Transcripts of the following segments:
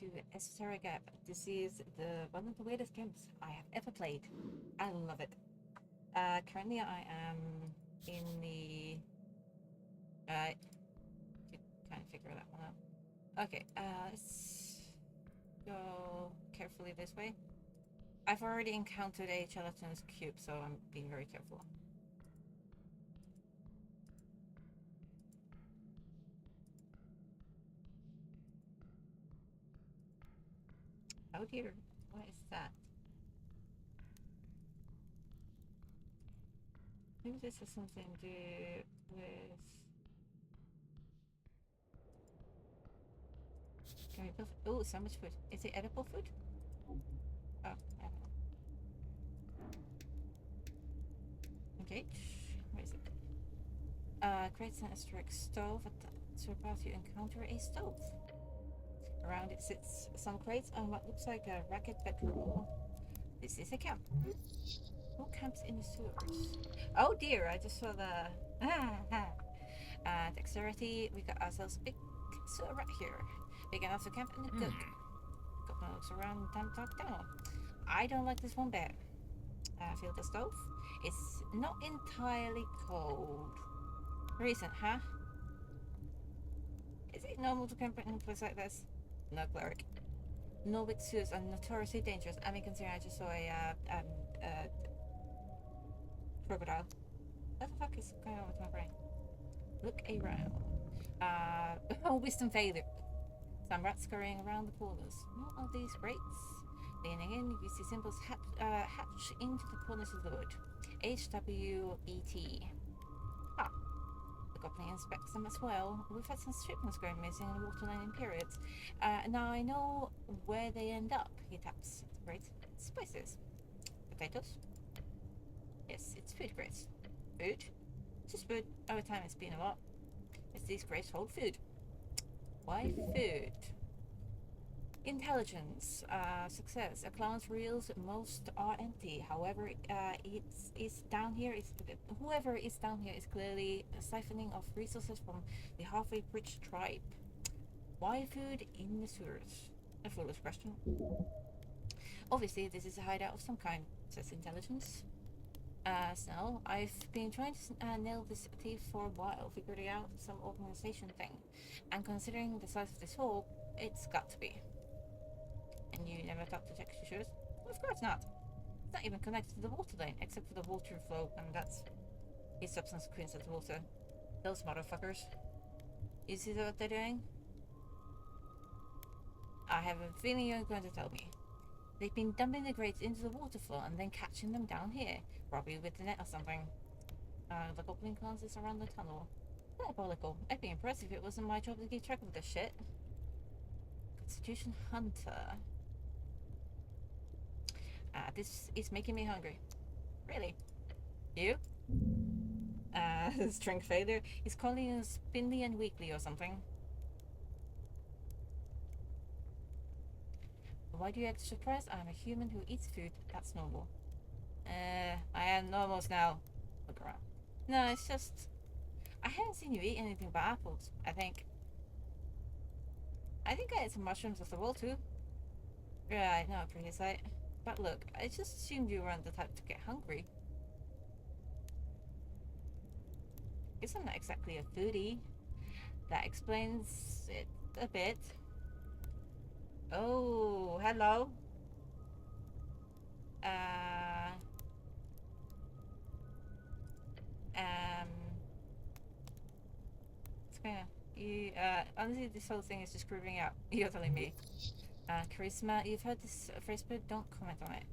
to Esoteric Ebb. This is one of the weirdest games I have ever played. I love it. Currently I am in the... to kind of figure that one out. Okay, let's go carefully this way. I've already encountered a gelatinous cube, so I'm being very careful. Oh dear, what is that? Maybe this has something to do with... Can we build... Oh, so much food. Is it edible food? Oh, I don't know. Engage. Where is it? Creates an esoteric stove. At the path you encounter a stove. Around it sits some crates on what looks like a ragged bedroom. This is a camp. Who camps in the sewers? Oh dear, I just saw the... dexterity. We got ourselves a big sewer rat here. Big enough to camp and cook. Goblin looks around and talk down. I don't like this one bit. Feel the stove? It's not entirely cold. Recent, huh? Is it normal to camp in a place like this? No, Cleric. Norwich sewers are notoriously dangerous. I mean, considering I just saw a crocodile. What the fuck is going on with my brain? Look around. Wisdom failure. Some rats scurrying around the corners. What are these crates? Leaning in, you see symbols hatch into the corners of the wood. HWET. Ah, the goblin inspects them as well. We've had some shipments going missing in the waterline periods. Now I know where they end up. He taps the crate. Spices. Potatoes? Yes, it's food crates. Food? Just food. Over time it's been a lot. It's these crates hold food. Why food? Intelligence, success. A clown's reels, most are empty. However, it's down here. Whoever is down here is clearly siphoning off resources from the halfway rich tribe. Why food in the sewers? A foolish question. Obviously, this is a hideout of some kind, says intelligence. Snell, I've been trying to nail this thief for a while, figuring out some organization thing. And considering the size of this hole, it's got to be. And you never thought to check your shoes? Of course not. It's not even connected to the water lane, except for the water flow, and that's his substance queens of the water. Those motherfuckers. You see what they're doing? I have a feeling you're going to tell me. They've been dumping the crates into the water flow and then catching them down here. Probably with the net or something. The goblin glances around the tunnel. Diabolical. I'd be impressed if it wasn't my job to keep track of this shit. Constitution Hunter. This is making me hungry. Really? You? Strength failure. He's calling you spindly and weakly or something. Why do you act surprised? I'm a human who eats food. That's normal. I am normal now. Look around. No, it's just... I haven't seen you eat anything but apples, I think. I think I ate some mushrooms off the wall too. Right, no, pretty sight. But look, I just assumed you weren't the type to get hungry. Guess I'm not exactly a foodie. That explains it a bit. Oh, hello. It's kinda... You, honestly, this whole thing is just screwing up. You're telling me. Charisma, you've heard this phrase, but don't comment on it.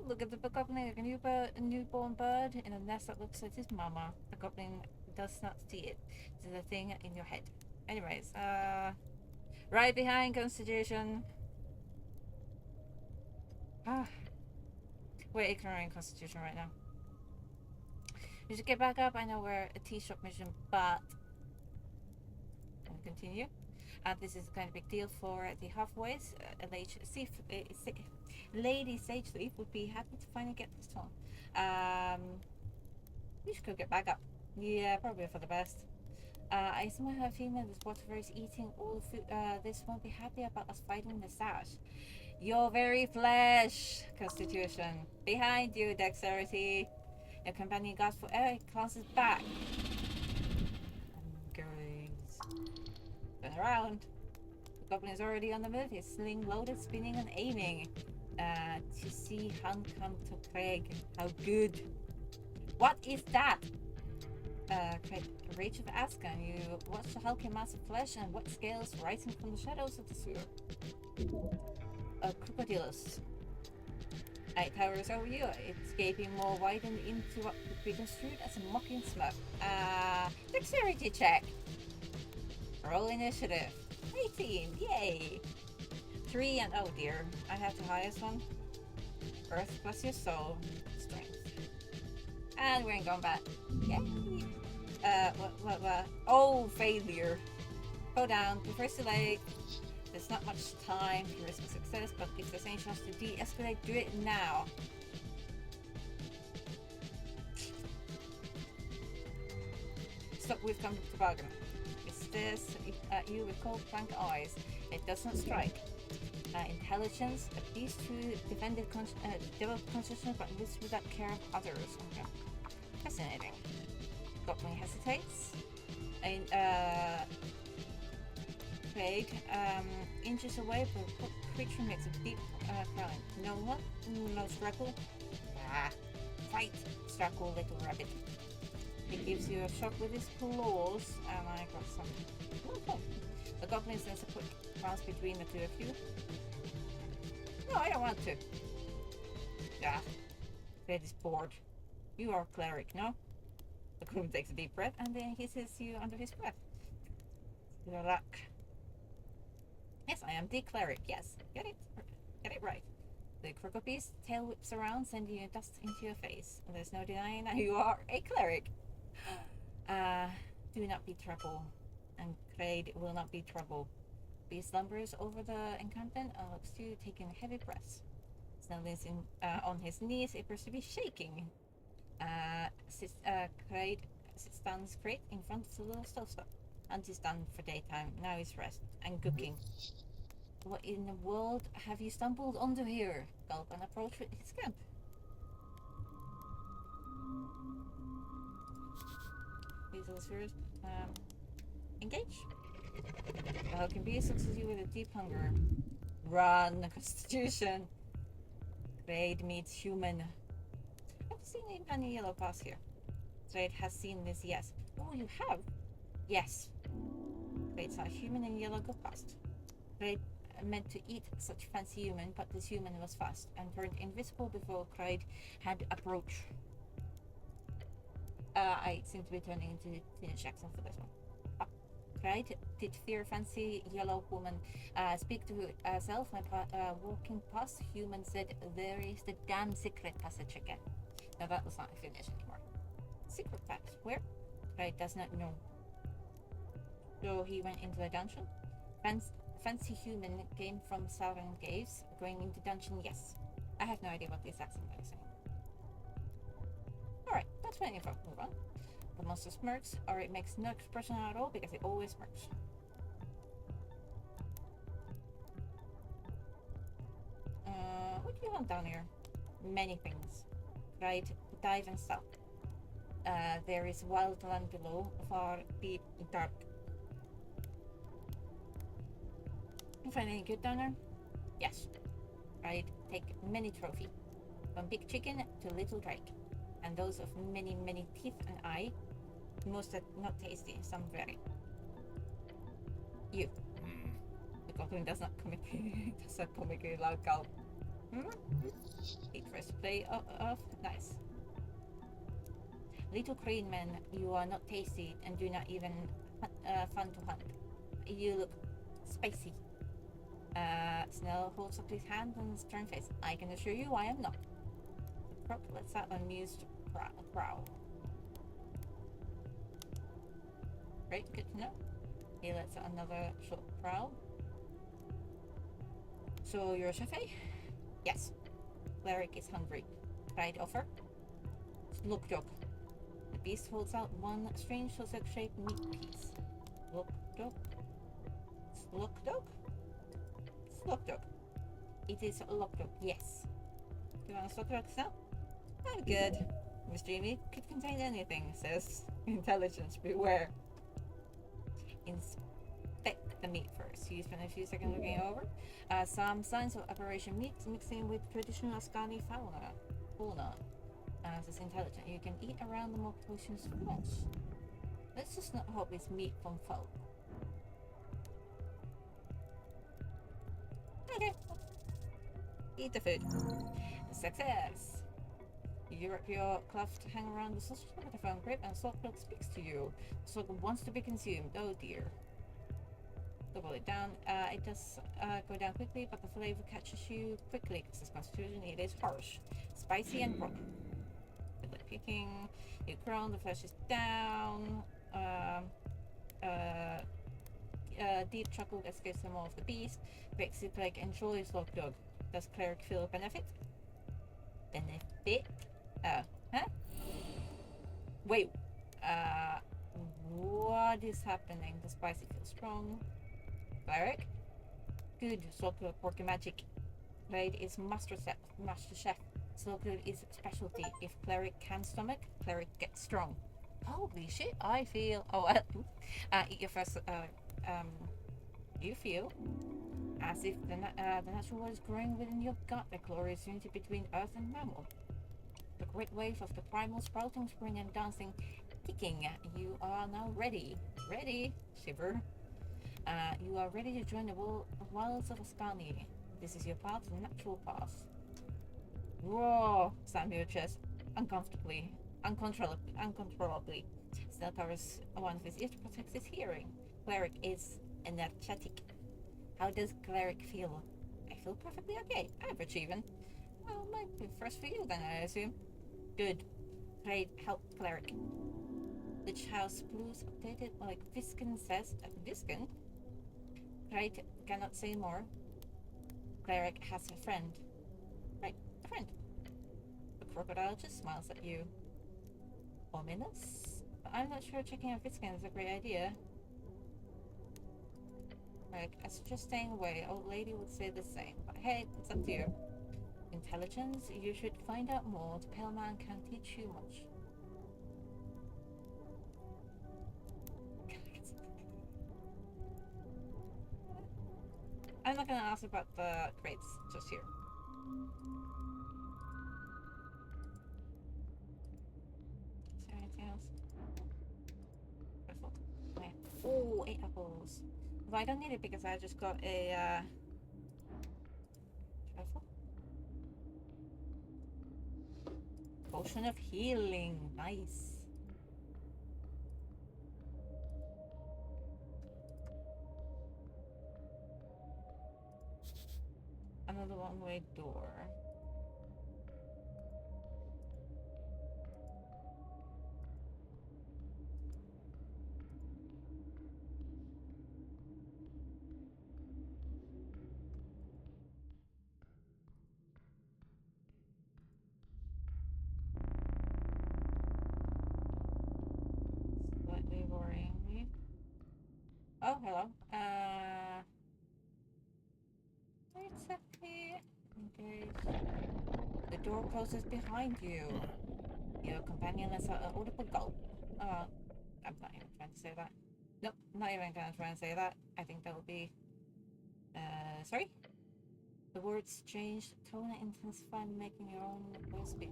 Look at the goblin, like a newborn bird in a nest that looks like his mama. The goblin does not see it. It's a thing in your head. Anyways, right behind Constitution. We're ignoring Constitution right now. We should get back up. I know we're a tea shop mission, but... And continue. This is kind of a big deal for the halfways. Lady Sage Leaf would be happy to finally get this on. We should go get back up. Yeah, probably for the best. I somehow have a feeling this whatever is eating all the food, this won't be happy about us fighting this out. Your very flesh, Constitution. Behind you, Dexterity. Your companion gasps for air, glances back. Turn around. The goblin is already on the move, his sling loaded, spinning and aiming. To see Hun come to Craig. How good. What is that? Craig, Rage of Ascan. You watch the hulking mass of flesh and wet scales rising from the shadows of the sewer. A crocodilus. It towers over you, its gaping maw widened into what could be construed as a mocking smirk. Dexterity check. Roll initiative. 18, yay! 3 and oh dear, I have the highest one. Earth plus your soul. Strength. And we're in combat. Yay! Oh, failure. Go down, prefers delay. There's not much time to risk success, but if there's any chance to de-escalate, do it now. Stop with come to bargain. It stares at you with cold blank eyes. It does not strike. Intelligence, a beast who developed consciousness but lives without care of others. Okay. Fascinating. Goblin hesitates. And Craig inches away, but the creature makes a deep cry. No what? No struggle? Fight, struggle, little rabbit. He gives you a shock with his claws, and I got some. Oh. The goblin sends a quick glance between the two of you. No, I don't want to. Fred is bored. You are Cleric, no? The goblin takes a deep breath and then hisses you under his breath. Good luck. Yes, I am the Cleric, yes. Get it right. The crocodile's tail whips around, sending you dust into your face. There's no denying that you are a Cleric. Do not be trouble. And Craig will not be trouble. He slumbers over the encampment and looks to you, taking a heavy breath. Snelling's on his knees, appears to be shaking. Craig sits down straight in front of the little stove. Hunt is done for daytime. Now is rest and cooking. What in the world have you stumbled onto here? Gulp and approach his camp. These first. Engage. The hulking beast looks at you with a deep hunger. Run, Constitution. Trade meets human. Have you seen any yellow pass here? Trade has seen this, yes. Oh, you have? Yes. Trade saw a human in yellow go past. Trade meant to eat such fancy human, but this human was fast and turned invisible before Craig had approached. I seem to be turning into Tina Jackson for this one. Craig did fear fancy yellow woman speak to herself when walking past. Human said, "There is the damn secret passage again." Now that was not a finish anymore. Secret passage? Where? Craig does not know. So he went into a dungeon. Fancy human came from southern caves. Going into dungeon, yes. I have no idea what this accent is saying. Alright, that's my info. Move on. The monster smirks, or it makes no expression at all because it always smirks. What do you want down here? Many things. Right, dive and stop. There is wild land below, far deep dark. You find any good down there? Yes. Right, take many trophy. From big chicken to little drake. And those of many, many teeth and eye. Most are not tasty, some very. You. The goblin does not comically loud gulp. Eat first play off. Nice. Little crane man, you are not tasty and do not even fun to hunt. You look spicy. Snell holds up his hand and stern face. I can assure you I am not. The croc lets out an amused growl. Great, good to know. He lets out another short growl. So you're a chef? Yes. Cleric is hungry. Right offer? Look, Jock. The beast holds out one strange sausage-shaped meat piece. Slug dog. Slug dog? Slug dog. It is a lock dog, yes. Do you want a slug dog now? I'm good. Miss Dreamy could contain anything, says intelligence. Beware. Inspect the meat first. You spend a few seconds looking over. Some signs of Operation Meat mixing with traditional Ascani fauna. Says intelligent. You can eat around the more poisonous flesh. Let's just not hope it's meat from foe. Okay. Eat the food. Success. You wrap your cloth hang around the sausage with a firm grip, and Slugdog speaks to you. Slugdog wants to be consumed. Oh dear. Double it down. It does go down quickly, but the flavor catches you quickly because its constitution it is harsh, spicy, and raw. Good luck picking. You groan. The flesh is down. Deep chuckle escapes the maw of the beast. Makes it like enjoy Slugdog. Does Cleric feel benefit? Benefit? Huh? Wait. What is happening? The spicy feels strong. Cleric? Good. Slugdog working magic. Blade is master chef. Slugdog is specialty. If Cleric can stomach, Cleric gets strong. Holy shit! I feel. Oh, eat your first. You feel as if the natural world is growing within your gut. The glorious unity between earth and mammal. The great wave of the primal sprouting, spring, and dancing, ticking. You are now ready. Ready, shiver. You are ready to join the wilds of Ascani. This is your path, the natural path. Roar! Slam your chest uncontrollably. Still covers one of his ears to protect his hearing. Cleric is energetic. How does Cleric feel? I feel perfectly okay. Average even. Well, might be first for you then, I assume. Good. Great help, Cleric. Lich House Blues updated like Viskin says. Viskin? Great, cannot say more. Cleric has a friend. Right, a friend. The crocodile just smiles at you. Ominous? I'm not sure checking out Viskin is a great idea. Right, I suggest staying away. Old lady would say the same, but hey, it's up to you. Intelligence, you should find out more. The pale man can't teach you much. I'm not gonna ask about the crates just here. Is there anything else? Oh, 8 apples. Well, I don't need it because I just got a trifle. Potion of healing. Nice. Another one-way door. Slightly worrying me. Oh, hello. Exactly. Engage. The door closes behind you. Your companion lets out an audible gulp. I'm not even trying to say that. Nope, not even gonna try and say that. I think that would be. Sorry? The words change tone and intensify, making your own voice speak.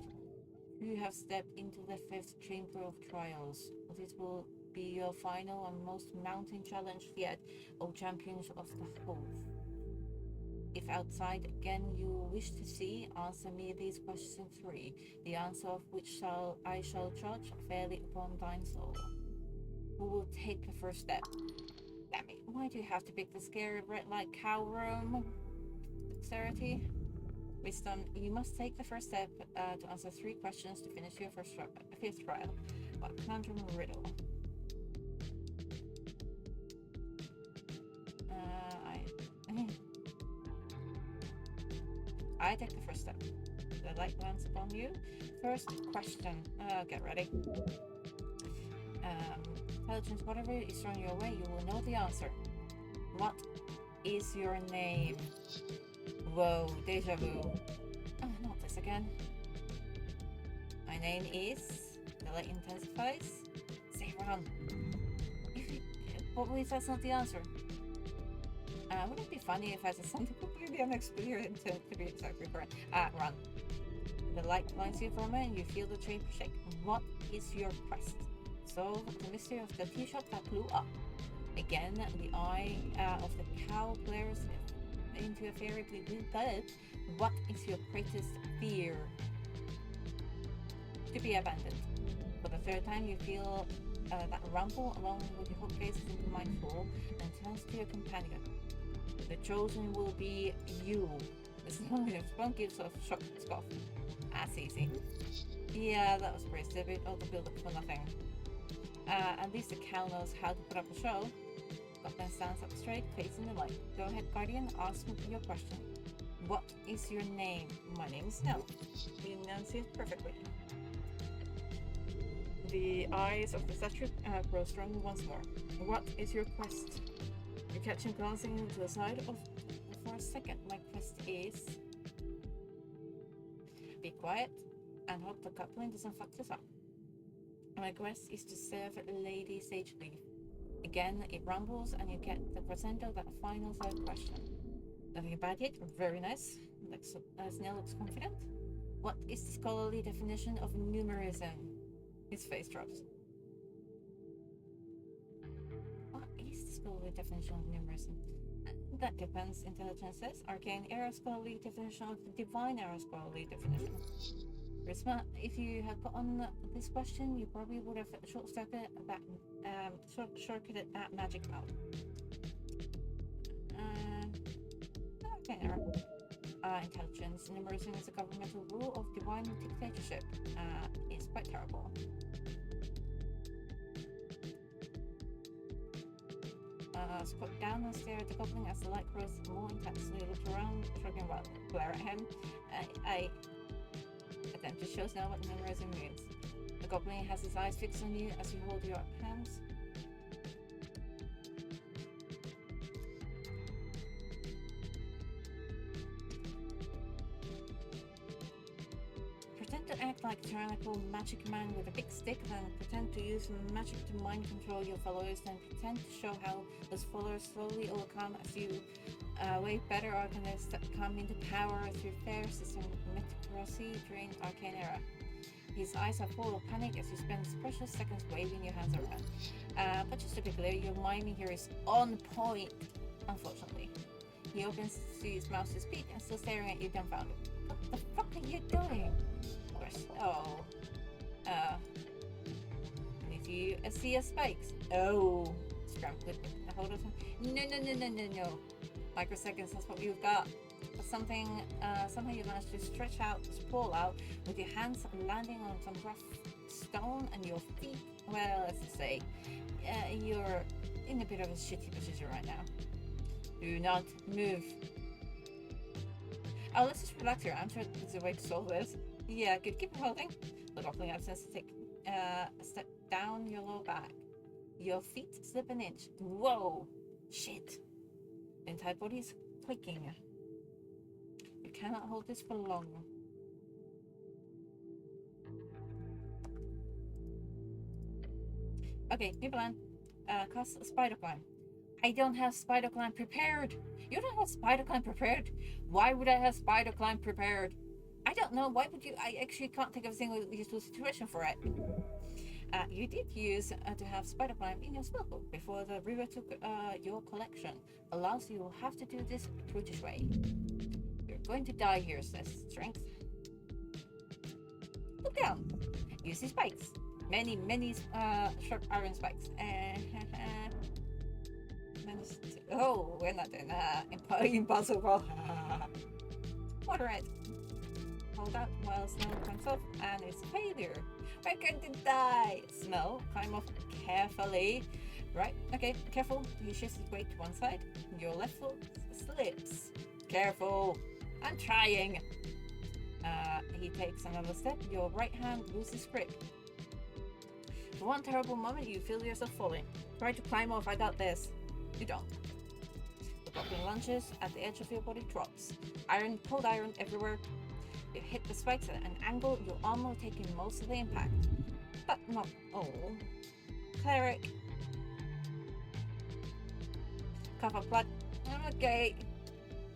You have stepped into the 5th chamber of trials. This will be your final and most mounting challenge yet, O champions of the Hove. If outside again you wish to see, answer me these questions 3, the answer of which I shall judge fairly upon thine soul. Who will take the first step? Damn it, why do you have to pick the scary red-like cow room? Dexterity? Wisdom, you must take the first step to answer 3 questions to finish your 5th trial. What conundrum riddle? I take the first step. The light lands upon you. First question. Get ready. intelligence, whatever is thrown your way, you will know the answer. What is your name? Whoa, deja vu. Oh, not this again. My name is... The light intensifies. Say run. But wait, that's not the answer. Would it be funny if I said something completely unexperienced to be exactly correct? Run. The light blinds you for a moment and you feel the chamber shake. What is your quest? Solve the mystery of the tea shop that blew up. Again, the eye of the cow glares into a fairy blue bulb. What is your greatest fear? To be abandoned. For the third time, you feel that rumble along with your hook gazes into mindful and turns to your companion. The chosen will be you. The Spunk gives a shocked scoff. That's easy. Yeah, that was pretty stupid. All the build up for nothing. At least the cow knows how to put up a show. Goblin stands up straight, facing the light. Go ahead, Guardian, ask me your question. What is your name? My name is Nell. You enunciate perfectly. The eyes of the statue grow strong once more. What is your quest? You catch him glancing to the side for a second. My quest is... Be quiet and hope the goblin doesn't fuck this up. My quest is to serve Lady Sageleaf. Again, it rumbles and you get the crescendo of that final third question. Nothing about it. Very nice. Snail looks confident. What is the scholarly definition of numerism? His face drops. What is the scholarly definition of numerism? That depends. Intelligence says. Arcane era scholarly definition of the divine era scholarly definition. Prisma, if you had gotten this question, you probably would have short-circuited that magic mouth. Arcane era. Intelligence. Numerism is a governmental rule of divine dictatorship. It's quite terrible. Squat down and stare at the goblin as the light grows more intensely. Look around, shrugging while glare at him. I attempt to show now what numerism means. The goblin has his eyes fixed on you as you hold your hands. Pretend to act like a tyrannical magic man with a big stick, then pretend to use magic to mind control your followers, then pretend to show how those followers slowly overcome as you way better arcanists that come into power through fair systematicracy during Arcane Era. His eyes are full of panic as you spend precious seconds waving your hands around. But just to be clear, your miming here is on point, unfortunately. He opens his mouth to speak and still staring at you dumbfounded. What the fuck are you doing? Oh. If you see a spikes. Oh. Scrambled hold of him. No. Microseconds, that's what you've got. But somehow you managed to stretch out, sprawl out, with your hands landing on some rough stone and your feet, well, let's just say, you're in a bit of a shitty position right now. Do not move. Oh, let's just relax here. I'm sure there's a way to solve this. Yeah, good. Keep holding. The goblin absence to take a step down your lower back. Your feet slip an inch. Whoa! Shit. The entire body is quaking. You cannot hold this for long. Okay, new plan. Cast a spider climb. I don't have spider climb prepared. You don't have spider climb prepared? Why would I have spider climb prepared? I don't know. Why would you? I actually can't think of a single useful situation for it. You did use to have spider climb in your spellbook before the river took your collection. Alas, you will have to do this brutish way. You're going to die here, says Strength. Look down. Use these spikes. Many sharp iron spikes. Oh, we're not doing that. Impossible. Moderate. Hold out while Snow comes off, and it's failure. We're going to die. Snow, climb off carefully. Right, okay, careful. You shift his weight to one side. Your left foot slips. Careful. I'm trying. He takes another step. Your right hand loses grip. One terrible moment, you feel yourself falling. Try to climb off, I got this. You don't. The goblin lunges, at the edge of your body drops. Iron, cold iron everywhere. You hit the spikes at an angle, you almost taking most of the impact. But not all. Cleric. Cough of blood. I'm okay.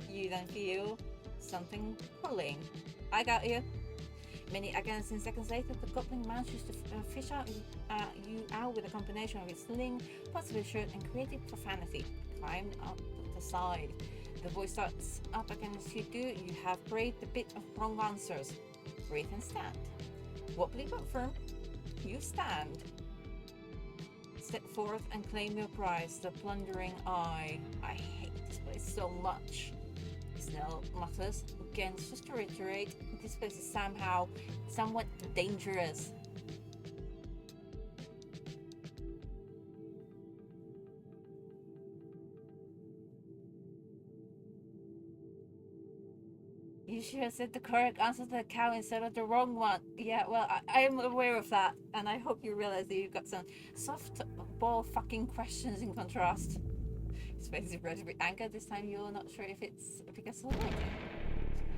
You then feel something pulling. I got you. Many against seconds later, the goblin manages to fish out you out with a combination of his sling, possibly shirt, and creative profanity. Climb up the side. The voice starts up against you do. You have braved a bit of wrong answers. Breathe and stand. Wobbly but firm. You stand. Step forth and claim your prize, the plundering eye. I hate this place so much. Snell mutters. Again, just to reiterate, this place is somehow somewhat dangerous. You should have said the correct answer to the cow instead of the wrong one. Yeah, well, I am aware of that, and I hope you realize that you've got some softball fucking questions in contrast. His face is red with anger. This time you're not sure if it's because of the lighting.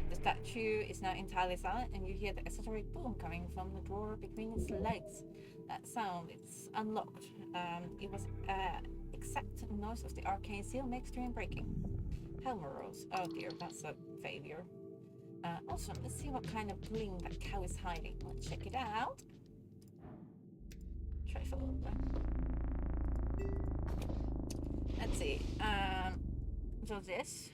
The statue is now entirely silent, and you hear the esoteric boom coming from the drawer between its legs. That sound, it's unlocked. It was exact noise of the arcane seal makes during breaking. Helmer rose. Oh dear, that's a failure. Also, let's see what kind of bling that cow is hiding. Let's check it out. Try for a little bit. Let's see. So this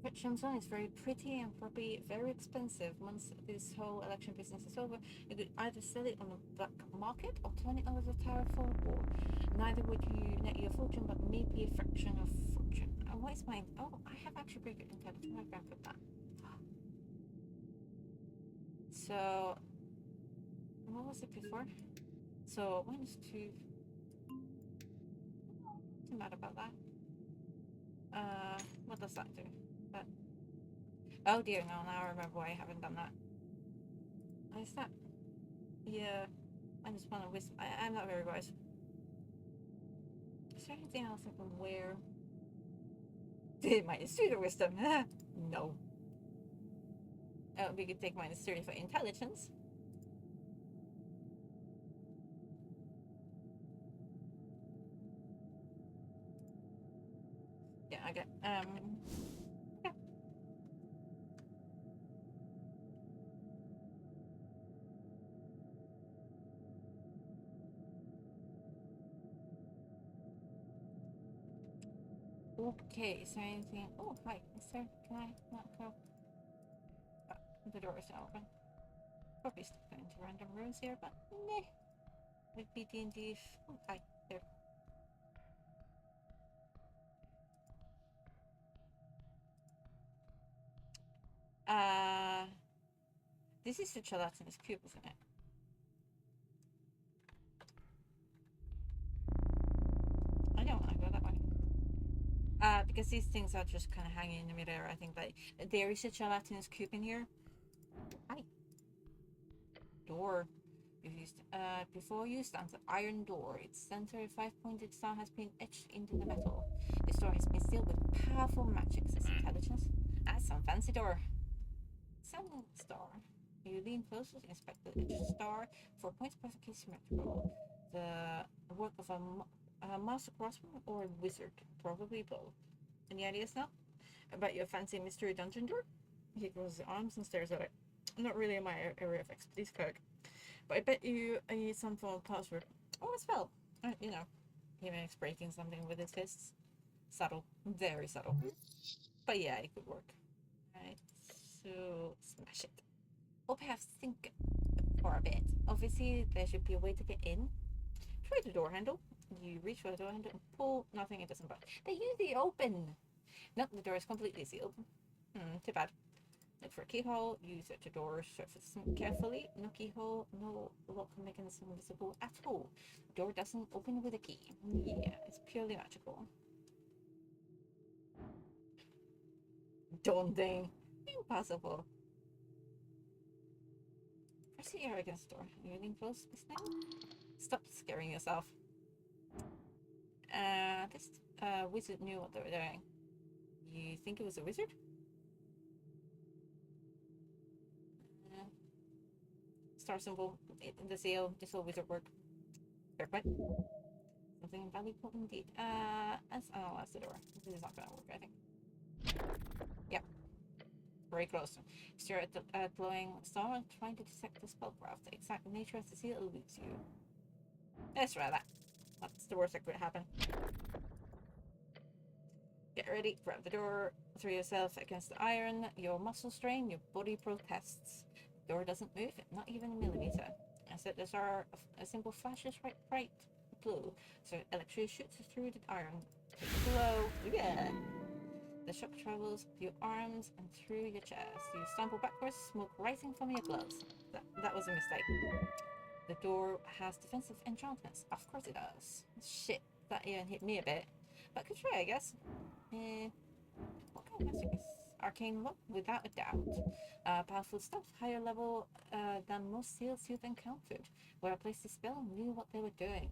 Richardson is very pretty and probably very expensive. Once this whole election business is over, you could either sell it on the black market or turn it over the tower for war. Neither would you net your fortune, but maybe a fraction of fortune. What is mine? Oh, I have actually pretty good intelligence. I'm gonna put that. So, what was it before? So, -2. Not mad about that. What does that do? That. Oh dear, no, now I remember why I haven't done that. What is that? Yeah, I just want to wisdom. I'm not very wise. Is there anything else I can wear? Did -2 to wisdom? No. We could take -30 for intelligence. Yeah, I get yeah. Okay, is there anything? Oh, hi. Is there? Can I not go? Oh, the door is now open. Probably stuck into random rooms here, but meh. With BD&D. Oh, hi. There. This is the gelatinous cube, isn't it? I don't want to go that way. Because these things are just kind of hanging in the midair. I think that there is a gelatinous cube in here. Hi. Door. Before you stands an iron door. Its center 5-pointed star has been etched into the metal. This door has been sealed with powerful magic, says intelligence. That's some fancy door. Silent star. You lean closer to inspect the etched star. 4 points per case symmetrical. The work of a master craftsman or a wizard, probably both. Any ideas now about your fancy mystery dungeon door? He crosses his arms and stares at it. Not really in my area of expertise, Cleric. But I bet you need some form of password. Or a spell. You know, he makes breaking something with his fists. Subtle. Very subtle. But yeah, it could work. Right, so smash it. Or perhaps think for a bit. Obviously, there should be a way to get in. Try the door handle. You reach for the door handle and pull. Nothing, it doesn't budge. They usually open. Nope, the door is completely sealed. Too bad. Look for a keyhole. You search the door surface carefully. No keyhole, no lock mechanism visible at all. The door doesn't open with a key. Yeah, it's purely magical. Daunting. Impossible. Press the air against the door. You lean close this time. Stop scaring yourself. This wizard knew what they were doing. You think it was a wizard? Star symbol in the seal. This will wizard work. Fair point. Something valuable indeed. Let's analyze the door. This is not gonna work, I think. Yep. Very close. Stare at the glowing star and trying to dissect the spellcraft. The exact nature of the seal eludes you. Let's try that. That's the worst that could happen. Get ready, grab the door, throw yourself against the iron, your muscles strain, your body protests. The door doesn't move, not even a millimeter. Instead, the star a simple flashes bright blue, so electricity shoots through the iron. Take a blow. Yeah. The shock travels up your arms and through your chest. You stumble backwards, smoke rising from your gloves. That was a mistake. The door has defensive enchantments. Of course it does. Shit, that even hit me a bit. But good try, I guess. What kind of magic is arcane lock? Without a doubt. Powerful stuff, higher level than most seals you've encountered. Where I placed the spell knew what they were doing.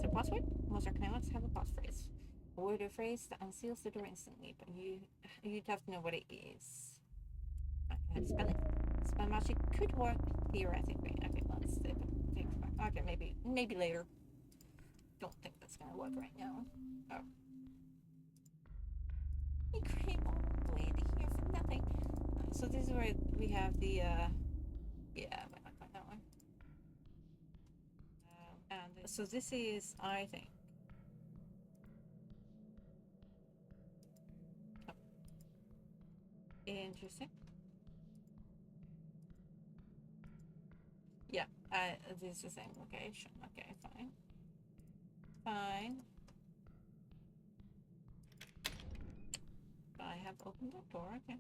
So password? Most arcane locks have a passphrase. A word or phrase that unseals the door instantly, but you'd have to know what it is. Okay, spell it. Spell magic could work theoretically. Okay, let's take it back. Okay, maybe later. Don't think that's gonna work right now. Oh. We came all the way to here for nothing. So this is where we have the yeah, might not find that one. And so this is, I think. Oh. Interesting. Yeah, this is the same location. Okay, fine. Fine. I have opened that door, okay.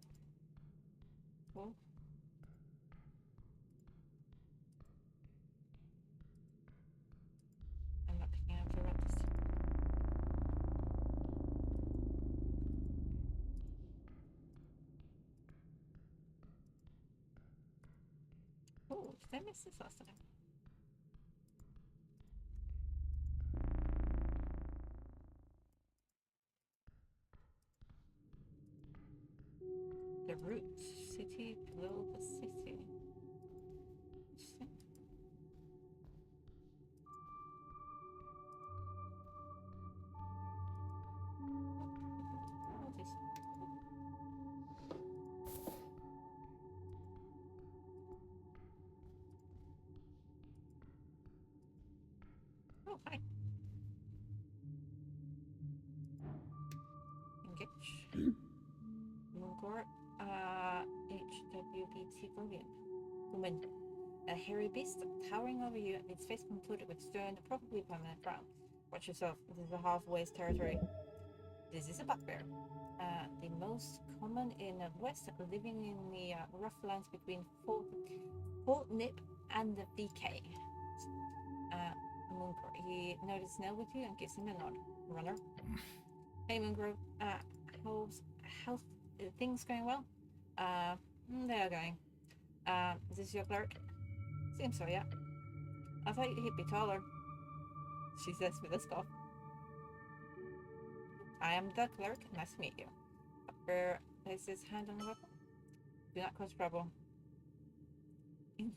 Cool. I'm not picking up the rest. Oh, did I miss this last time? The root city below the city. Interesting. What is Oh, hi. Engage. Mungor, HWBT Guardian. Woman. A hairy beast towering over you, its face concluded with stern, probably permanent frown. Watch yourself, this is a half-ways territory. This is a bugbear. The most common in the west, living in the rough lands between Fort Nip and the VK. Moongrove. He notices Nell with you and gives him a nod. Runner. Hey Moongrove, how's things going well? They are going. Is this your cleric? Seems so, yeah. I thought he'd be taller. She says with a scoff. I am the cleric. Nice to meet you. Upper places his hand on the weapon. Do not cause trouble. The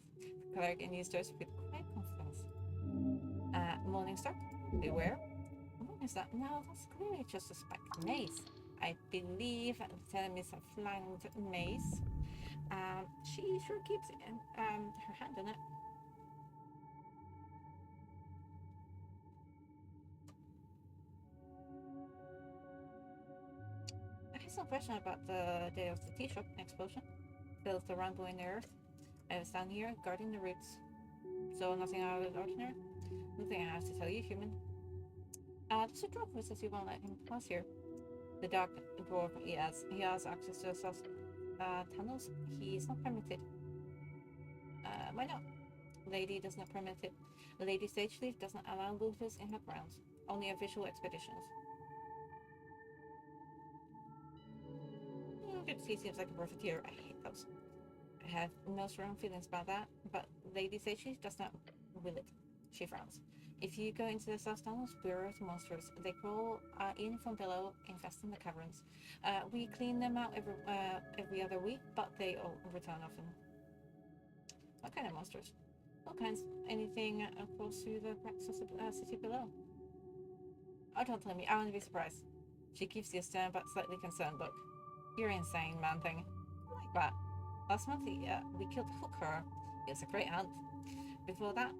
cleric and used with quiet confidence. Morningstar, beware. Morningstar, no, that's clearly just a spiked mace. I believe the enemies have flanked mace. She sure keeps her hand on it. I have some question about the day of the tea shop explosion. Feels the rumble in the earth. I was down here guarding the roots. So nothing out of the ordinary? Nothing I have to tell you, human. There's a dwarf who says you won't let him pass here. The dark dwarf, he has access to the tunnels. He is not permitted. Why not? Lady does not permit it. The Lady Stage Leaf does not allow looters in her grounds. Only official expeditions. Good, he seems like a profiteer. I hate those. I have no strong feelings about that, but Lady says she does not will it. She frowns. If you go into the south tunnels, beware of the monsters. They crawl in from below, infesting the caverns. We clean them out every other week, but they all return often. What kind of monsters? All kinds. Anything close to the cracks of the city below. Oh, don't tell me. I want to be surprised. She gives you a stern but slightly concerned look. You're insane, man thing. I like that. Last month we killed Hooker. It was a great hunt. Before that,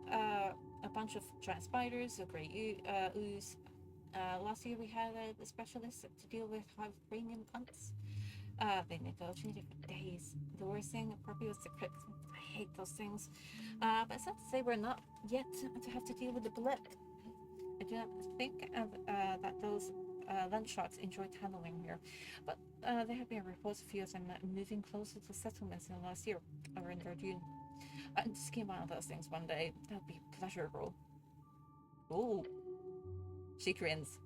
a bunch of giant spiders, a grey ooze. Last year we had a specialist to deal with high premium ants. They indulge in different days. The worst thing probably was the crypt. I hate those things. But it's not to say we're not yet to have to deal with the blip. I do not think that those land sharks enjoy tunneling here, but there have been reports of a few of them moving closer to settlements in the last year, around June. To skim one of those things one day, that would be pleasurable. Ooh. She grins.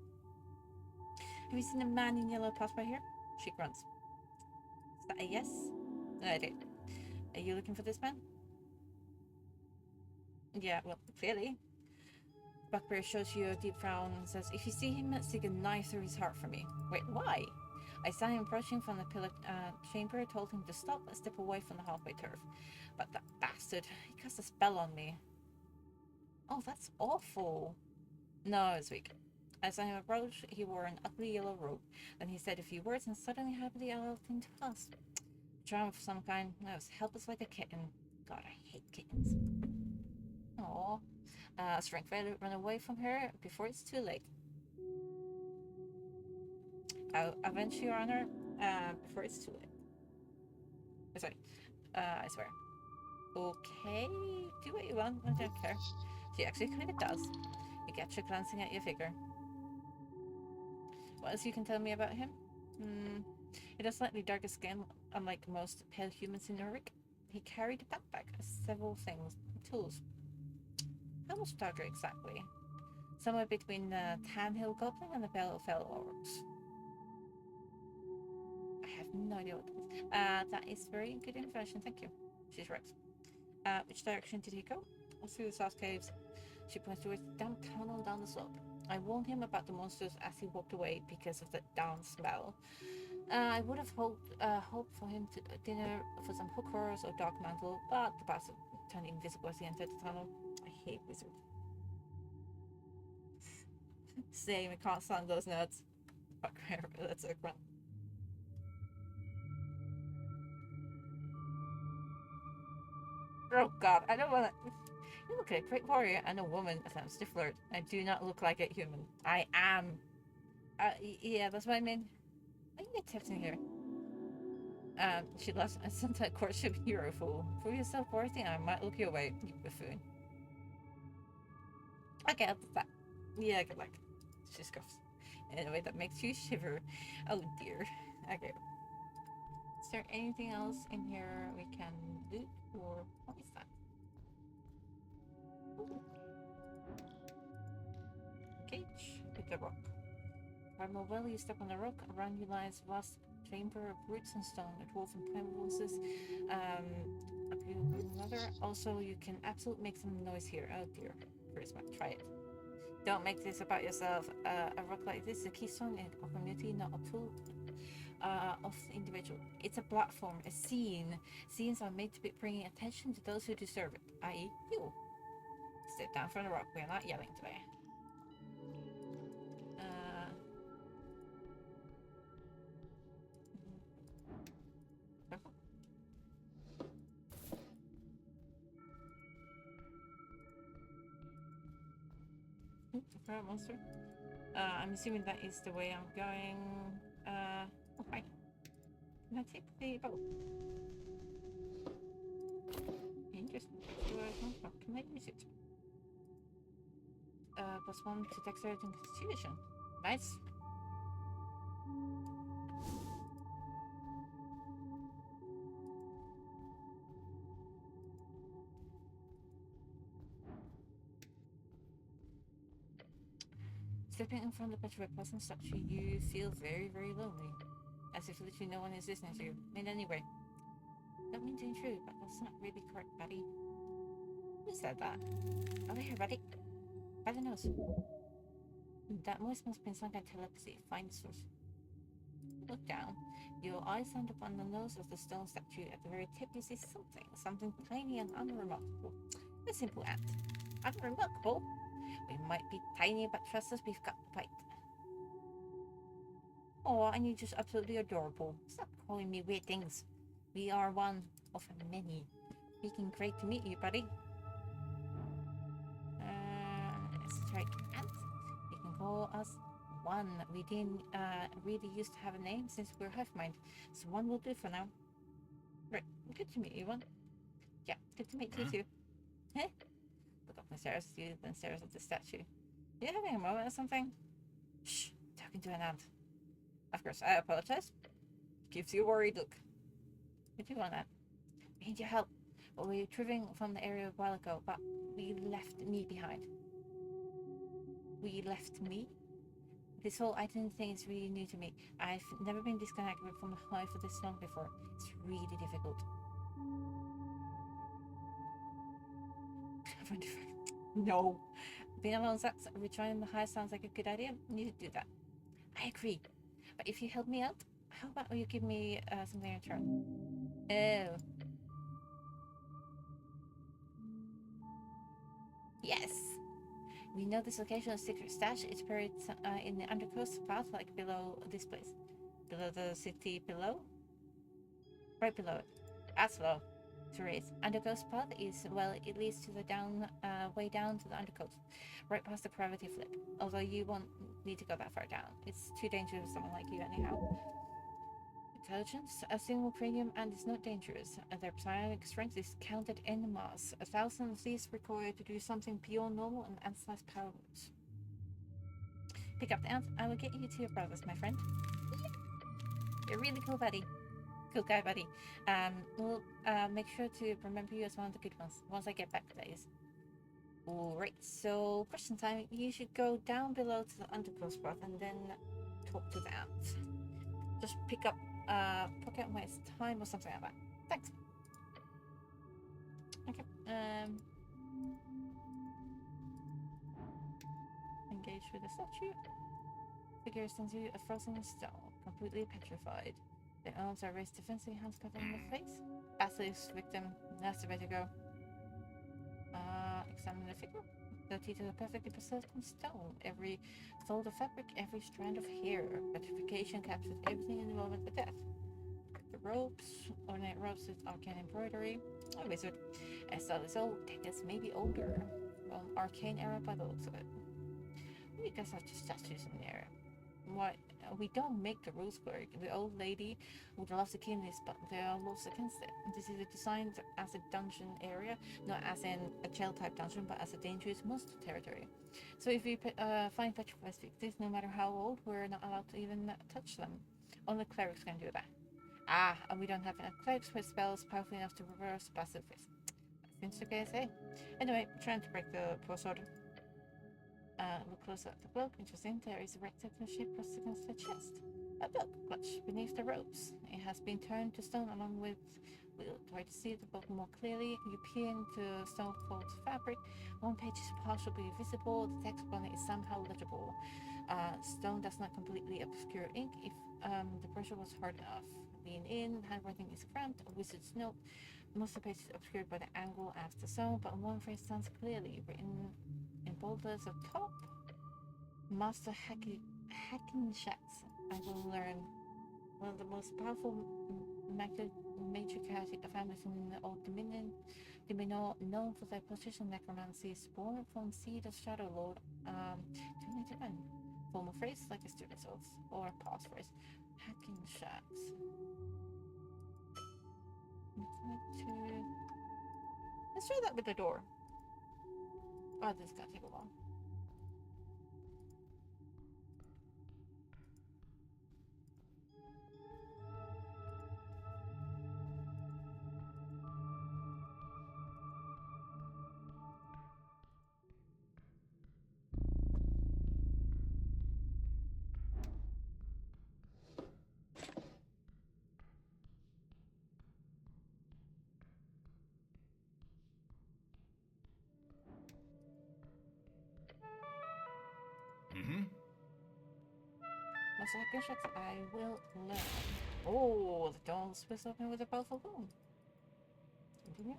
Have you seen a man in yellow pass by here? She grunts. Is that a yes? No, I did. Are you looking for this man? Yeah, well, clearly. Buckbear shows you a deep frown and says, if you see him, stick a knife through his heart for me. Wait, why? I saw him approaching from the pillar chamber, told him to stop and step away from the halfway turf. But that bastard, he cast a spell on me. Oh, that's awful. No, it's weak. As I approached, he wore an ugly yellow robe. Then he said a few words and suddenly happily allowed thing to pass. Charm of some kind. I was helpless like a kitten. God, I hate kittens. Aww. Strength rather run away from her before it's too late. I'll avenge your honor before it's too late. Sorry. I swear. Okay, do what you want. I don't care. She actually kind of does. You get you glancing at your figure. What else you can tell me about him? He has slightly darker skin, unlike most pale humans in Norwich. He carried a backpack, several things, tools. How much darker exactly? Somewhere between the Tan Hill Goblin and the Bellfell Orcs. I have no idea what that is. That is very good information, thank you. She shrugs. Which direction did he go? Through the south caves. She points towards the damp tunnel down the slope. I warned him about the monsters as he walked away because of the down smell. I would have hoped for him to dinner for some hookers or dark mantle, but the bastard turned invisible as he entered the tunnel. I hate wizards. Same, I can't stand those nerds. Fuck, that's a grunt. Oh god, I don't wanna. You look like a great warrior and a woman attempts to flirt. I do not look like a human. I am. Yeah, that's what I mean. Why are you texting here? She laughs. Sometimes courtship, you're a fool. Prove yourself worthy and I might look your way, you buffoon. Okay, I'll do that. Yeah, good luck. She scoffs. In a way that makes you shiver. Oh dear. Okay. Is there anything else in here we can loot or what is that? Ooh. Cage with the rock. Right more well, you step on the rock, around you lies vast chamber of roots and stone, a dwarf and primal voices. Another. Also, you can absolutely make some noise here. Oh dear. Charisma, try it. Don't make this about yourself. A rock like this is a keystone in a community, not a tool of the individual. It's a platform, a scene. Scenes are made to be bringing attention to those who deserve it, i.e. you. Step down from the rock. We're not yelling today. Fire monster. I'm assuming that is the way I'm going. Okay. Can I take the boat? Interesting. Can I use it? +1 to dexterity and constitution. Nice. Stepping in front of the petrified presence statue, you feel very, very lonely. As if literally no one is listening to you. In any way. Don't mean to intrude, but that's not really correct, buddy. Who said that? Over here, buddy. By the nose. That voice must be some kind of telepathy. Find the source. Look down. Your eyes land upon the nose of the stone statue. At the very tip, you see something. Something tiny and unremarkable. A simple ant. Unremarkable? We might be tiny, but trust us, we've got the bite. Oh, and you're just absolutely adorable. Stop calling me weird things. We are one of many. Speaking, great to meet you, buddy. Esoteric Ebb. You can call us One. We didn't really used to have a name since we're half mind, so One will do for now. Right, good to meet you, One. Yeah, good to meet you too. Huh? Look up and stares at you, then stares at the statue. You having a moment or something? Shh, talking to an ant. Of course, I apologize. Gives you a worried look. What do you want, Ant? We need your help. Well, we were traveling from the area a while ago, but we left me behind. We left me? This whole identity thing is really new to me. I've never been disconnected from the hive for this long before. It's really difficult. No. Being alone sucks. Rejoining the hive sounds like a good idea. You should do that. I agree. But if you help me out, how about you give me something in return? Oh. Yes. We know this location is a secret stash. It's buried in the undercoast path, like below this place. Below the city below? Right below it. As low. Therese. Undercoast path is, well, it leads to the way down to the undercoast. Right past the gravity flip. Although you won't need to go that far down. It's too dangerous for someone like you anyhow. Intelligence, a single cranium, and it's not dangerous. Their psionic strength is counted in mass. 1,000 of these required to do something beyond normal and ant-sized power moves. Pick up the ant. I will get you to your brothers, my friend. You're really cool, buddy. Cool guy, buddy. We'll make sure to remember you as one of the good ones once I get back, that is. Alright, so question time. You should go down below to the undercoast path and then talk to the ant. Just pick up pocket waste time or something like that. Thanks. Okay. Engage with the statue. Figure sends you a frozen stone, completely petrified. Their arms are raised defensively, hands covering the face. Basilisk victim, that's the way to go. Examine the figure. The teeth are perfectly preserved in stone. Every fold of fabric, every strand of hair. Petrification captures everything in the moment of death. The ropes, ornate ropes with arcane embroidery. A wizard. A style is old, decades maybe older. Well, arcane era by the looks of it. You guys have just statues in there. What? We don't make the rules, Cleric. The old lady would love to keep this, but there are laws against it. This is designed as a dungeon area, not as in a jail type dungeon, but as a dangerous monster territory. So if we find petrified victims, no matter how old, we're not allowed to even touch them. Only clerics can do that. And we don't have enough clerics with spells powerful enough to reverse passive risk. Seems okay, I say. Anyway, trying to break the poor sword. Look closer at the book. Interesting. There is a rectangular shape pressed against the chest. A book clutched beneath the ropes. It has been turned to stone along with wheel. Try to see the book more clearly. You peer into stone fold fabric. One page is partially visible. The text on it is somehow legible. Stone does not completely obscure ink if the pressure was hard enough. Lean in. Handwriting is cramped. A wizard's note. Most of the page is obscured by the angle as the stone, but one phrase stands clearly, written in bold letters up top. Master hacking shots. I will learn. One of the most powerful matriarchal families in the Old Dominion, known for their precision necromancy, born from seed of Shadow Lord 2021. Formal phrase like a student's oath, or past phrase. Hacking shots. Let's try that with the door. Oh, this is gonna take a while. Most of the constructs I will learn. Oh, the door splits open with a powerful boom. Continue.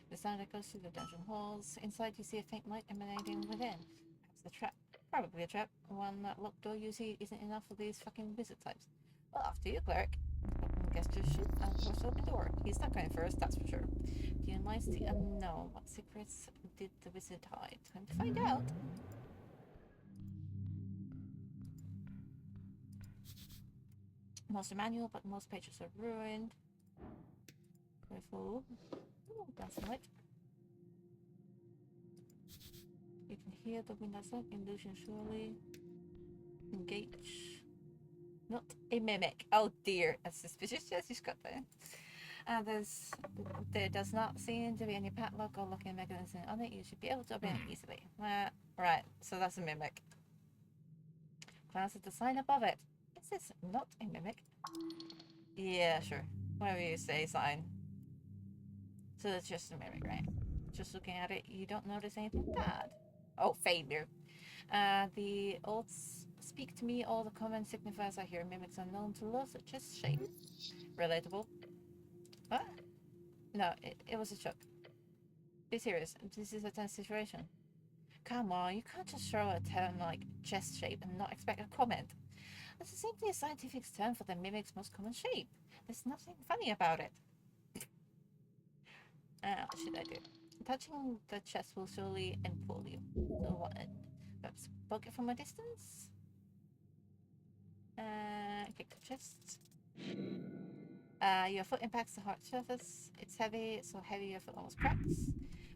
The sound echoes through the dungeon halls. Inside, you see a faint light emanating within. Perhaps the trap. Probably a trap. One locked door usually isn't enough for these fucking wizard types. Well, after you, Cleric. Gesture shoot and force open door. He's not going first, that's for sure. The almighty unknown. What secrets did the wizard hide? Time to find out. Most are manual, but most pages are ruined. Careful. Oh, that's light. You can hear the wind outside. Illusion surely. Engage. Not a mimic. Oh dear, as suspicious as you got there. There does not seem to be any padlock or locking mechanism on it. You should be able to open it easily. Right, so that's a mimic. Glance at the sign above it. Is this not a mimic? Yeah, sure. Whatever you say, sign. So it's just a mimic, right? Just looking at it, you don't notice anything bad. Oh, failure. The old speak to me, all the common signifiers I hear. Mimics are known to love such as shape. Relatable. What? No, it was a joke. Be serious. This is a tense situation. Come on, you can't just throw a term like chest shape and not expect a comment. This is simply a scientific term for the mimic's most common shape. There's nothing funny about it. What should I do? Touching the chest will surely pull you. So what? Perhaps poke it from a distance? Kick the chest. Your foot impacts the hard surface. It's heavy, so heavy your foot almost cracks.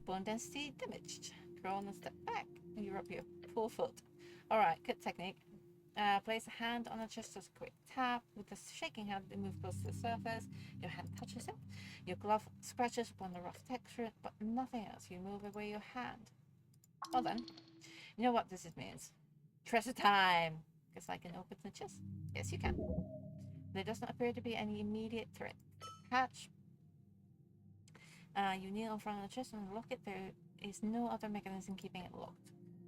Bone density damaged. Grow on a step back. You rub your poor foot. Alright, good technique. Place a hand on the chest as a quick tap. With the shaking hand, they move close to the surface. Your hand touches it. Your glove scratches upon the rough texture, but nothing else. You move away your hand. Well then, you know what this means. Treasure time! Guess I can open the chest. Yes, you can. There does not appear to be any immediate threat. Hatch. You kneel in front of the chest and lock it. There is no other mechanism keeping it locked.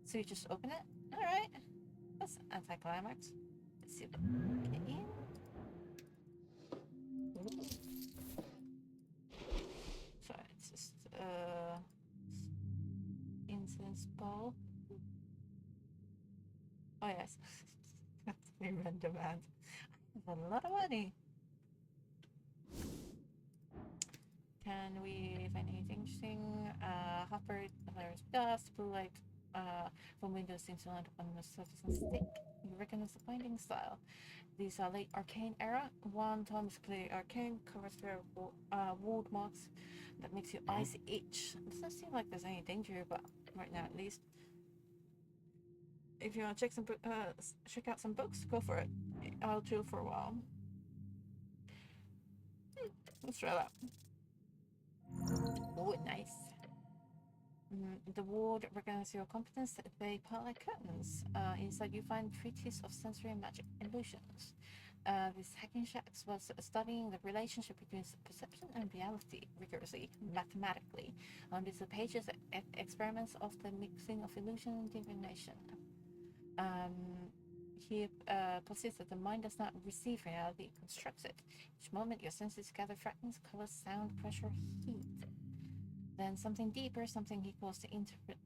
So you just open it? Alright. That's anticlimax. Let's see if we can get in. Ooh. So it's just incense bowl. Oh yes. That's a random ad. A lot of money. Can we find anything interesting? Hopper, there's dust, blue light from windows seems to land on the surface and stick. You recognize the binding style. These are late arcane era. One tome is clearly arcane, covers their ward marks that makes your eyes itch. It doesn't seem like there's any danger, but right now at least. If you want to check out some books, go for it. I'll chill for a while. Let's try that. Oh, nice. The ward recognizes your competence. They part like curtains. Inside you find treatise of sensory and magic illusions. This hacking shacks was studying the relationship between perception and reality rigorously, mathematically. On these pages, experiments of the mixing of illusion and divination. He posits that the mind does not receive reality, it constructs it. Each moment your senses gather fragments, color, sound, pressure, heat. Then something deeper, something he calls the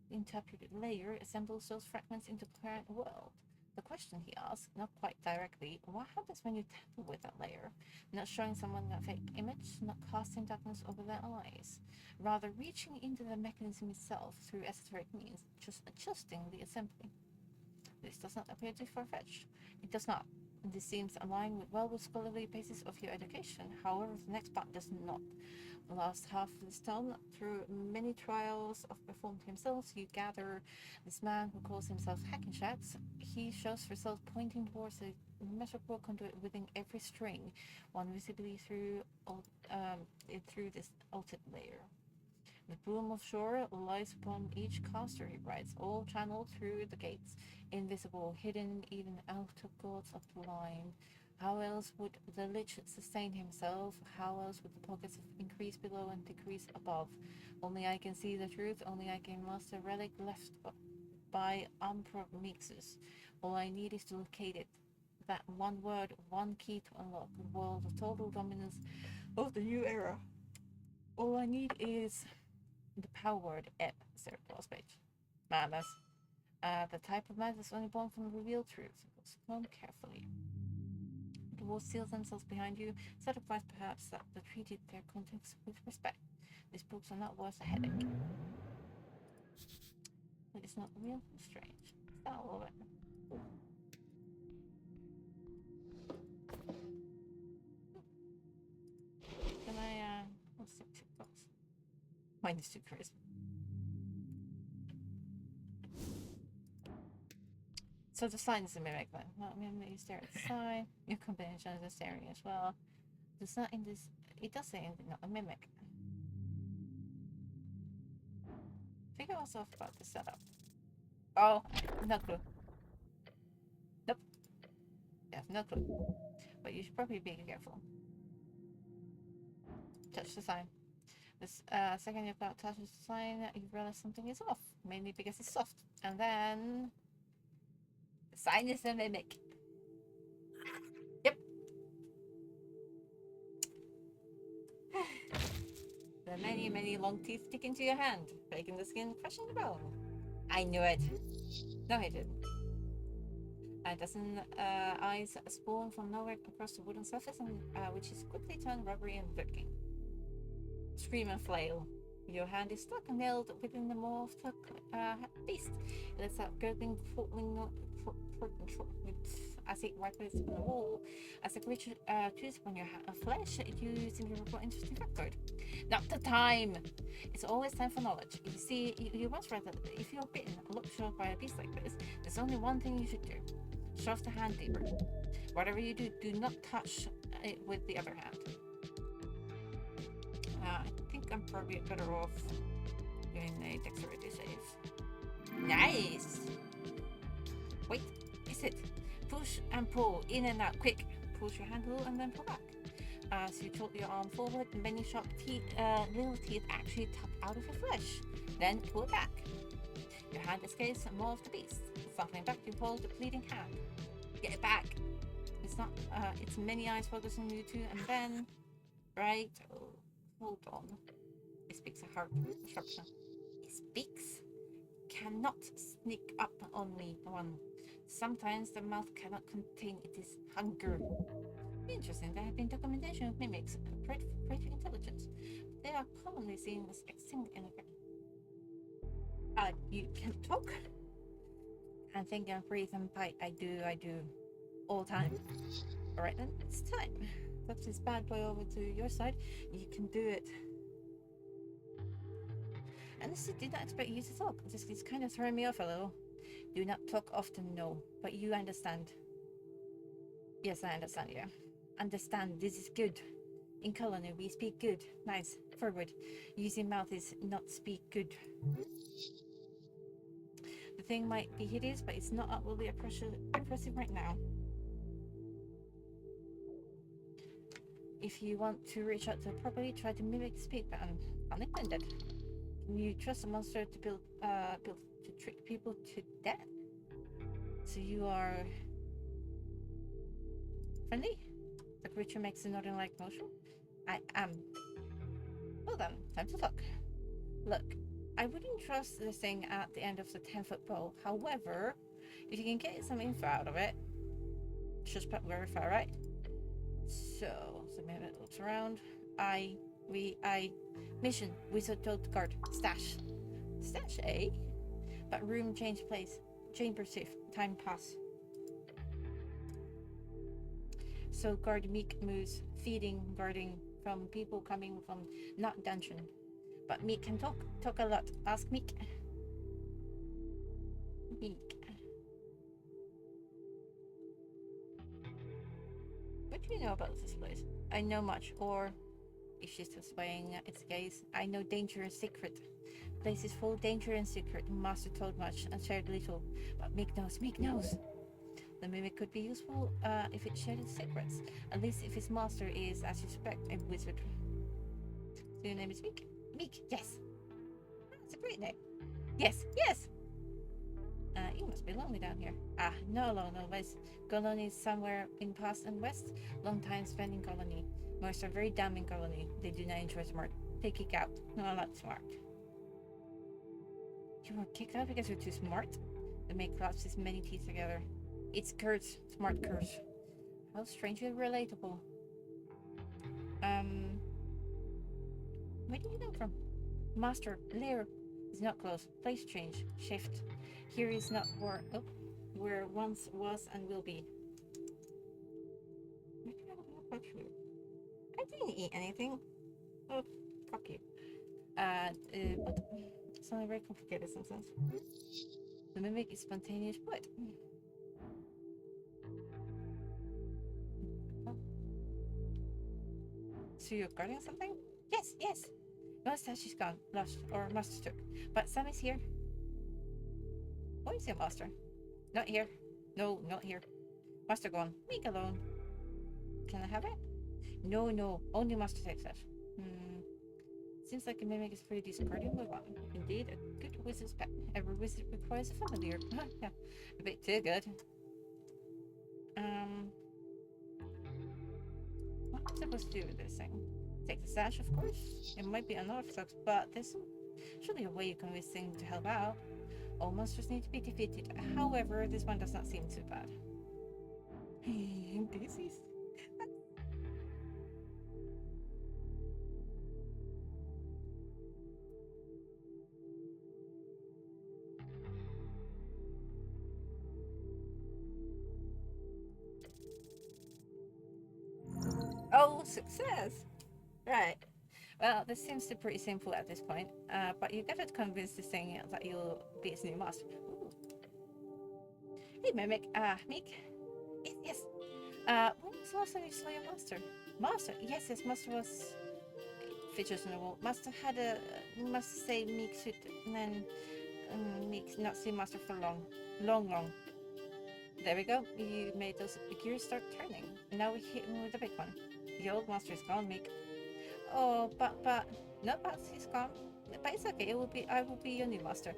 interpreted layer, assembles those fragments into the coherent world. The question he asks, not quite directly, what happens when you tamper with that layer? Not showing someone a fake image, not casting darkness over their eyes. Rather reaching into the mechanism itself through esoteric means, just adjusting the assembly. This does not appear too far-fetched. It does not. This seems aligned with scholarly basis of your education. However, the next part does not. The last half of this tome, through many trials of performed himself, you gather this man who calls himself Hackenshacks. He shows results pointing towards a measurable conduit within every string, one visibly through this altered layer. The boom of shore lies upon each caster, he writes, all channeled through the gates, invisible, hidden, even out of God's blind. How else would the lich sustain himself? How else would the pockets increase below and decrease above? Only I can see the truth, only I can master relic left by Ampromixus. All I need is to locate it. That one word, one key to unlock the world of total dominance of the new era. All I need is the power word Ebb, third last page. Madness. The type of madness only born from revealed truth. Explore carefully. The walls seal themselves behind you, satisfied perhaps that they treated their contents with respect. These books are not worth a headache. But it's not real or strange. It's not all of it. Can I, what's the 2 bucks? Minus 2 charisma. So the sign is a mimic then. Not a mimic, you stare at the sign. Your combination is staring as well. It's not in this, it does say not a mimic. Figure yourself about the setup. Oh, no clue. Nope. Yeah, no clue. But you should probably be careful. Touch the sign. This second you've got touches the sign, you realize something is off. Mainly because it's soft. And then the sign is a mimic. Yep. The many long teeth stick into your hand, breaking the skin, crushing the bone. I knew it. No, I didn't. A dozen eyes spawn from nowhere across the wooden surface, and which is quickly turned rubbery and lurking. Scream and flail. Your hand is stuck and nailed within the maw of the beast. It lets out gurgling, falling as it wipes on the wall. As the creature chews upon your flesh, you seem to report interesting record. Not the time! It's always time for knowledge. You see, you once read that if you're bitten or looked short by a beast like this, there's only one thing you should do. Shove the hand deeper. Whatever you do, do not touch it with the other hand. I think I'm probably better off doing a dexterity save. Nice! Wait, is it? Push and pull, in and out, quick. Push your hand a little and then pull back. So you tilt your arm forward, many sharp little teeth actually tuck out of your flesh. Then pull it back. Your hand escapes more of the beast. Something back, you hold the bleeding hand. Get it back. It's not, it's many eyes focusing on you two, and then, right, oh, hold on. It speaks a hard instruction. It speaks. Cannot sneak up on me, one. Sometimes the mouth cannot contain its hunger. Interesting, there have been documentation of mimics of great intelligence. They are commonly seen as extinct in effect. You can talk and think and breathe and bite. I do, all the time. Alright then, it's time. Flip this bad boy over to your side. You can do it. And this did not expect you to talk. It's kind of throwing me off a little. Do not talk often, no. But you understand. Yes, I understand, yeah. Understand, this is good. In colony, we speak good. Nice. Forward. Using mouth is not speak good. The thing might be hideous, but it's not outwardly oppressive right now. If you want to reach out to it properly, try to mimic the speed pattern. Unintended. Can you trust a monster to build to trick people to death? So you are friendly? The creature makes a nodding-like motion. I am. Well then, time to talk. Look, I wouldn't trust this thing at the end of the 10-foot pole. However, if you can get some info out of it, just verify, right? So, maybe it looks around. Mission, wizard toad guard, stash. Stash, eh? But room change place. Chamber shift, time pass. So guard Meek moves, feeding, guarding from people coming from not dungeon. But Meek can talk a lot. Ask Meek. Meek. What do you know about this place? I know much, or if she's just swaying its gaze, I know danger and secret. Place is full of danger and secret. Master told much and shared little, but Meek knows. The mimic could be useful if it shared its secrets. At least if its master is, as you suspect, a wizard. So your name is Meek? Meek, yes. That's a great name. Yes. You must be lonely down here. Ah, no, West. Colony is somewhere in past and west. Long time spending colony. Most are very damning colony. They do not enjoy smart. They kick out. No, not smart. You were kicked out because you're too smart? They make claps his many teeth together. It's curse. Smart curse. How strangely relatable. Where do you come from? Master, Lear is not close. Place change. Shift. Here is not where once was and will be. I didn't eat anything. Oh, fuck you. But it's only very complicated sometimes. The mimic is spontaneous but oh. So you're guarding something? Yes. Mustache is gone, lost, or master took. But Sam is here. Where is your master? Not here. No, not here. Master gone. Meek alone. Can I have it? No. Only master takes it. Seems like a mimic is pretty decent guardian. Move on. Indeed, a good wizard's pet. Every wizard requires a familiar. Yeah, a bit too good. What am I supposed to do with this thing? Take the sash, of course. It might be unorthodox, but there's surely a way you can convince thing to help out. All monsters need to be defeated. However, this one does not seem too bad. This is... Oh, success! Right. Well, this seems pretty simple at this point, but you gotta convince this thing that you'll be its new master. Ooh. Hey, Mimic. Meek? Yes. When was the last time you saw your master? Master? Yes, master was... Fidgets on the wall. Master had a... Master say Meek should... And then... Meek not see master for long. Long. There we go. You made those gears start turning. Now we hit him with the big one. The old master is gone, Meek. Oh, but no, but he's gone. But it's okay. I will be your new master.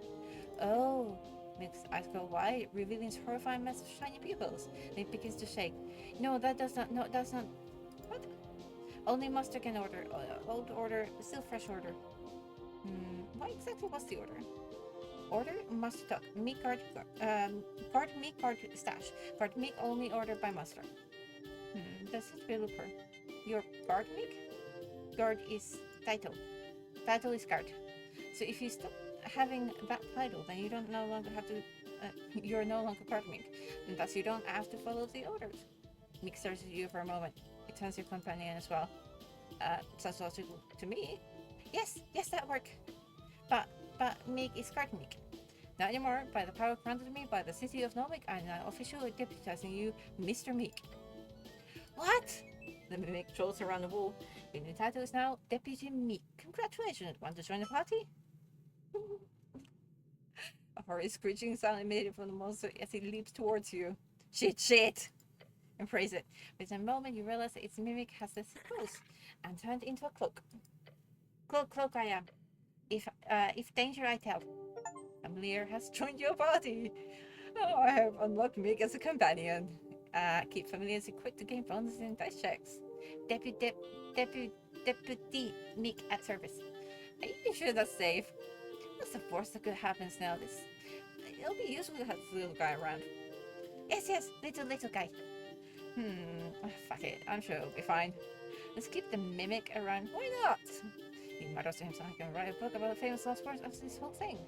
Oh, Mick's eyes go wide, revealing his horrifying mess of shiny pupils. Then he begins to shake. No, that does not. No, that's not. What? Only master can order. Old order, still fresh order. What exactly was the order? Order master talk. Meek guard Meek guard stash. Guard Meek only ordered by master. That's it, Looper. Your guard Meek? Guard is title. Title is guard. So if you stop having that title, then you don't no longer have to. You're no longer guard Meek, and thus you don't have to follow the orders. Meek stares at you for a moment. It turns your companion as well. Sounds logical to me. Yes, that work. But Meek is guard Meek. Not anymore. By the power granted me by the city of Novick, I am now officially deputizing you, Mr. Meek. What? The mimic trolls around the wall. Your new title is now Deputy Meek. Congratulations. Want to join the party? A horrid screeching sound emanated from the monster as it leaps towards you. Shit! And praise it. Within a moment, you realize that its mimic has this close and turned into a cloak. Cloak I am. If danger, I tell. Amelier has joined your party. Oh, I have unlocked Meek as a companion. Keep familiars equipped to gain bonuses in dice checks. Deputy Meek at service. Are you sure that's safe? What's the worst that could happen now? It'll be useful to have this little guy around. Yes, little guy. Fuck it. I'm sure it'll be fine. Let's keep the mimic around. Why not? He mutters to himself, I can write a book about the famous last words of this whole thing.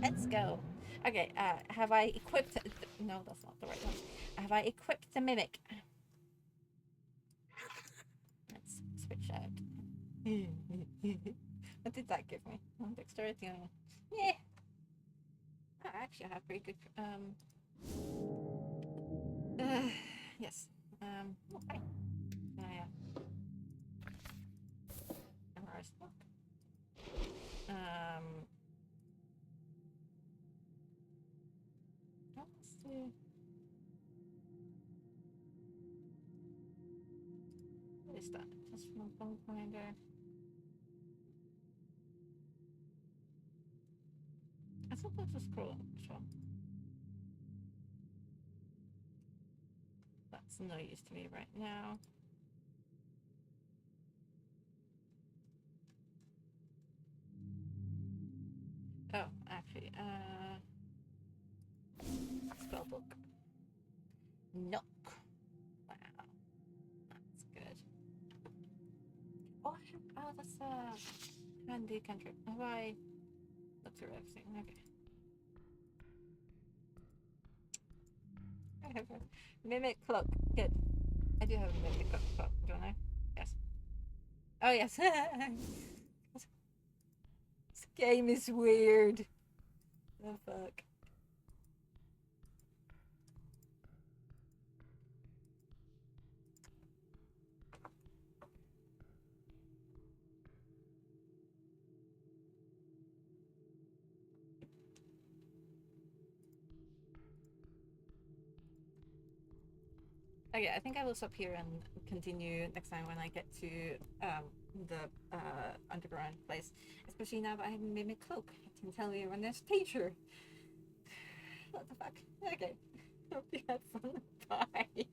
Let's go. Okay, have I equipped... No, that's not the right one. Have I equipped the mimic? Let's switch out. What did that give me? Dexterity. Yeah. I actually have pretty good... yes. Okay. Yeah. Let's do... What is that? Just one phone finder. I thought that was scroll. That's no use to me right now. Oh, actually, spellbook. Knock. Wow, that's good. Oh, that's a handy cantrip. Have I looked through everything? Okay. I have a mimic cloak. Good. I do have a mimic cloak, don't I? Yes. Oh, yes. This game is weird. The fuck. Okay, I think I will stop here and continue next time when I get to the underground place. Especially now that I have a mimic cloak. I can tell you when there's danger. What the fuck? Okay. Hope you had fun. Bye.